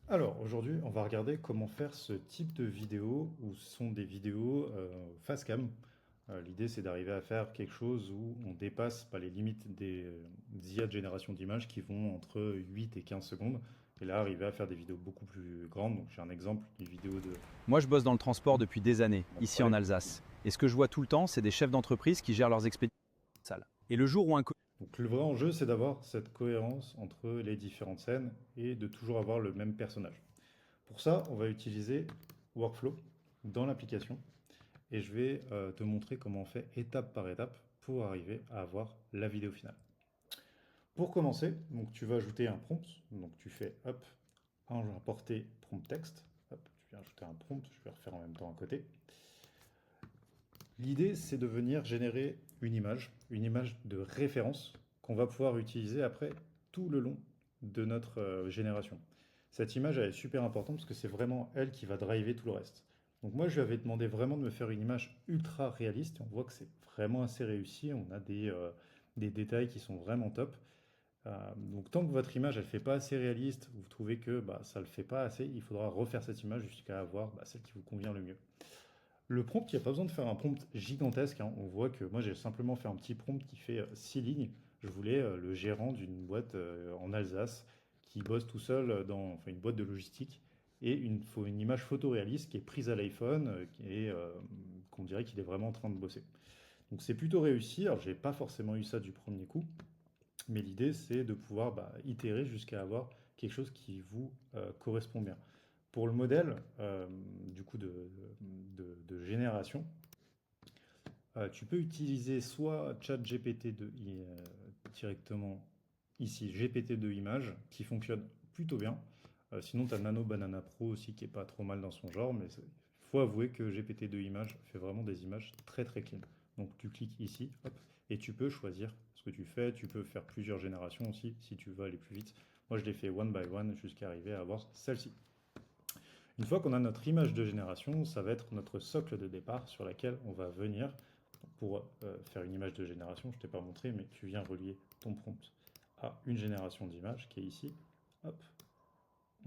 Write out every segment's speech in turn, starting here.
Alors, aujourd'hui, on va regarder comment faire ce type de vidéo où ce sont des vidéos face cam. L'idée, c'est d'arriver à faire quelque chose où on dépasse pas les limites des IA de génération d'images qui vont entre 8 et 15 secondes. Et là, arriver à faire des vidéos beaucoup plus grandes. Donc, j'ai un exemple d'une vidéo de... Moi, je bosse dans le transport depuis des années, On va ici en parler. Alsace. Et ce que je vois tout le temps, c'est des chefs d'entreprise qui gèrent leurs expéditions sales. Et le jour où un Donc, le vrai enjeu, c'est d'avoir cette cohérence entre les différentes scènes et de toujours avoir le même personnage. Pour ça, on va utiliser Workflow dans l'application. Et je vais te montrer comment on fait étape par étape pour arriver à avoir la vidéo finale. Pour commencer, donc tu vas ajouter un prompt. Donc tu fais hop, importer prompt text. Hop, tu viens ajouter un prompt, je vais refaire en même temps à côté. L'idée, c'est de venir générer une image de référence qu'on va pouvoir utiliser après tout le long de notre génération. Cette image, elle est super importante parce que c'est vraiment elle qui va driver tout le reste. Donc moi, je lui avais demandé vraiment de me faire une image ultra réaliste et on voit que c'est vraiment assez réussi. On a des détails qui sont vraiment top. Donc tant que votre image, elle fait pas assez réaliste, vous trouvez que bah, ça le fait pas assez, il faudra refaire cette image jusqu'à avoir bah, celle qui vous convient le mieux. Le prompt, il n'y a pas besoin de faire un prompt gigantesque, hein. On voit que moi, j'ai simplement fait un petit prompt qui fait 6 lignes. Je voulais le gérant d'une boîte en Alsace qui bosse tout seul dans enfin, une boîte de logistique. Et il faut une image photoréaliste qui est prise à l'iPhone et qu'on dirait qu'il est vraiment en train de bosser. Donc c'est plutôt réussi. Alors, j'ai pas forcément eu ça du premier coup, mais l'idée, c'est de pouvoir bah, itérer jusqu'à avoir quelque chose qui vous correspond bien. Pour le modèle du coup de génération, tu peux utiliser soit ChatGPT directement ici, GPT-2 Images, qui fonctionne plutôt bien. Sinon, tu as Nano Banana Pro aussi qui est pas trop mal dans son genre, mais il faut avouer que GPT-2 Images fait vraiment des images très très clean. Donc tu cliques ici, hop, et tu peux choisir ce que tu fais. Tu peux faire plusieurs générations aussi si tu veux aller plus vite. Moi, je l'ai fait one by one jusqu'à arriver à avoir celle-ci. Une fois qu'on a notre image de génération, ça va être notre socle de départ sur laquelle on va venir pour faire une image de génération. Je ne t'ai pas montré, mais tu viens relier ton prompt à une génération d'images qui est ici. Hop,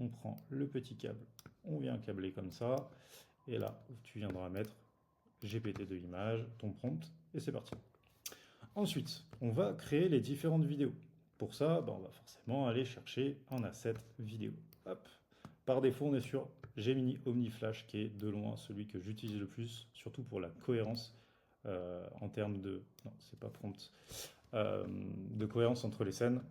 on prend le petit câble, on vient câbler comme ça, et là, tu viendras mettre GPT-2 images, ton prompt, et c'est parti. Ensuite, on va créer les différentes vidéos. Pour ça, bah, on va forcément aller chercher un asset vidéo. Hop. Par défaut, on est sur Gemini OmniFlash, qui est de loin celui que j'utilise le plus, surtout pour la cohérence en termes de... Non, c'est pas prompt. De cohérence entre les scènes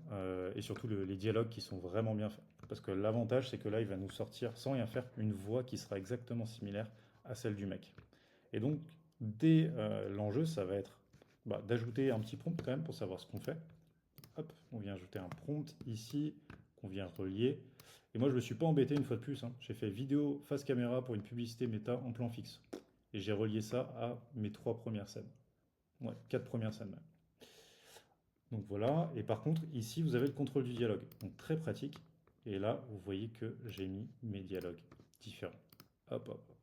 et surtout les dialogues qui sont vraiment bien faits. Parce que l'avantage, c'est que là, il va nous sortir, sans rien faire, une voix qui sera exactement similaire à celle du mec. Et donc, dès l'enjeu, ça va être bah, d'ajouter un petit prompt quand même pour savoir ce qu'on fait. Hop, on vient ajouter un prompt ici, qu'on vient relier. Et moi, je ne me suis pas embêté une fois de plus, hein. J'ai fait vidéo face caméra pour une publicité méta en plan fixe. Et j'ai relié ça à mes 3 premières scènes. Ouais, 4 premières scènes même. Donc voilà, et par contre, ici, vous avez le contrôle du dialogue. Donc très pratique. Et là, vous voyez que j'ai mis mes dialogues différents. Hop, hop, hop.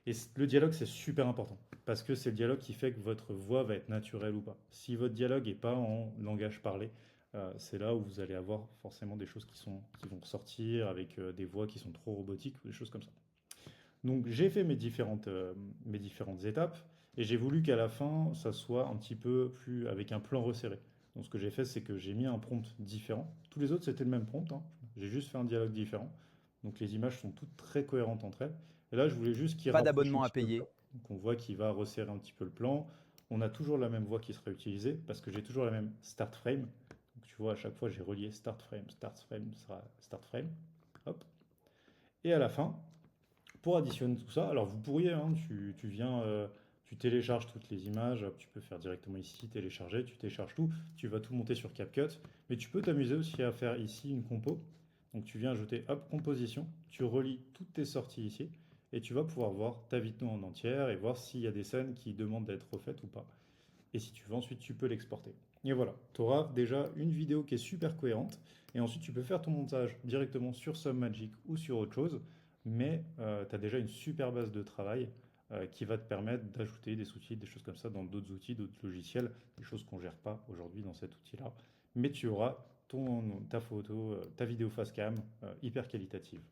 Et le dialogue, c'est super important. Parce que c'est le dialogue qui fait que votre voix va être naturelle ou pas. Si votre dialogue n'est pas en langage parlé, c'est là où vous allez avoir forcément des choses qui vont ressortir avec des voix qui sont trop robotiques ou des choses comme ça. Donc j'ai fait mes différentes étapes et j'ai voulu qu'à la fin, ça soit un petit peu plus avec un plan resserré. Donc ce que j'ai fait, c'est que j'ai mis un prompt différent. Tous les autres, c'était le même prompt, hein. J'ai juste fait un dialogue différent. Donc les images sont toutes très cohérentes entre elles. Et là, je voulais juste qu'il pas rapproche un d'abonnement à petit peu le payer. plan. Donc on voit qu'il va resserrer un petit peu le plan. On a toujours la même voix qui sera utilisée parce que j'ai toujours la même start frame. Donc tu vois, à chaque fois, j'ai relié start frame sera start frame. Hop. Et à la fin, pour additionner tout ça, alors vous pourriez, hein, tu viens, tu télécharges toutes les images, hop, tu peux faire directement ici, télécharger, tu télécharges tout, tu vas tout monter sur CapCut, mais tu peux t'amuser aussi à faire ici une compo. Donc tu viens ajouter, hop, composition, tu relis toutes tes sorties ici, et tu vas pouvoir voir ta vidéo en entière et voir s'il y a des scènes qui demandent d'être refaites ou pas. Et si tu veux, ensuite, tu peux l'exporter. Et voilà, tu auras déjà une vidéo qui est super cohérente. Et ensuite, tu peux faire ton montage directement sur Submagic ou sur autre chose. Mais tu as déjà une super base de travail qui va te permettre d'ajouter des outils, des choses comme ça dans d'autres outils, d'autres logiciels, des choses qu'on ne gère pas aujourd'hui dans cet outil-là. Mais tu auras ta photo, ta vidéo face cam, hyper qualitative.